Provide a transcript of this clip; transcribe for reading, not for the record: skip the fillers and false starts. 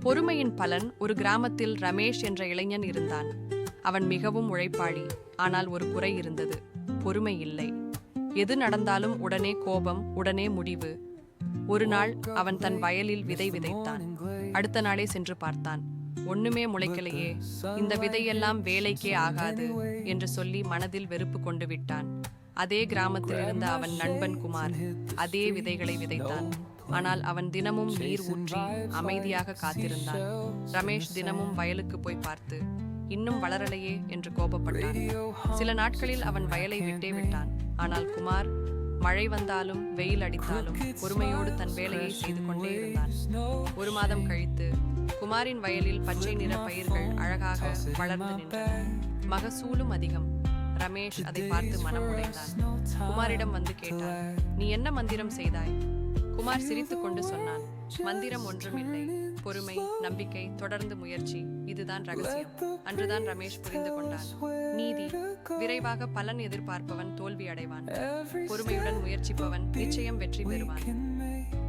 பொறுமையின் பலன். ஒரு கிராமத்தில் ரமேஷ் என்ற இளைஞன் இருந்தான். அவன் மிகவும் உழைப்பாளி. ஆனால் ஒரு குறை இருந்தது, பொறுமை இல்லை. எது நடந்தாலும் உடனே கோபம், உடனே முடிவு. ஒரு நாள் அவன் தன் வயலில் விதை விதைத்தான். அடுத்த நாளே சென்று பார்த்தான். ஒண்ணுமே முளைக்கலையே, இந்த விதையெல்லாம் வேலைக்கே ஆகாது என்று சொல்லி மனதில் வெறுப்பு கொண்டு விட்டான். அதே கிராமத்தில் இருந்த அவன் நண்பன் குமார் அதே விதைகளை விதைத்தான். ஆனால் அவன் தினமும் நீர் ஊற்றி அமைதியாக காத்திருந்தான். ரமேஷ் தினமும் வயலுக்கு போய் பார்த்து இன்னும் வளரலையே என்று கோபப்பட்டான். சில நாட்களில் அவன் வயலை விட்டே விட்டான். ஆனால் குமார் மழை வந்தாலும் வெயில் அடித்தாலும் பொறுமையோடு தன் வேலையை செய்து கொண்டே இருந்தான். ஒரு மாதம் கழித்து குமாரின் வயலில் பச்சை நிற பயிர்கள் அழகாக வளர்ந்து நின்றன. மகசூலும் அதிகம். ரமேஷ் அதை பார்த்து மனம் உடைந்தான். குமாரிடம் வந்து கேட்டார், நீ என்ன மந்திரம் செய்தாய்? குமார் சிரித்து கொண்டு சொன்னான், மந்திரம் ஒன்றுமில்லை, பொறுமை, நம்பிக்கை, தொடர்ந்து முயற்சி, இதுதான் ரகசியம். அன்றுதான் ரமேஷ் புரிந்து கொண்டான். நீதி: விரைவாக பலன் எதிர்பார்ப்பவன் தோல்வி அடைவான். பொறுமையுடன் முயற்சிப்பவன் நிச்சயம் வெற்றி பெறுவான்.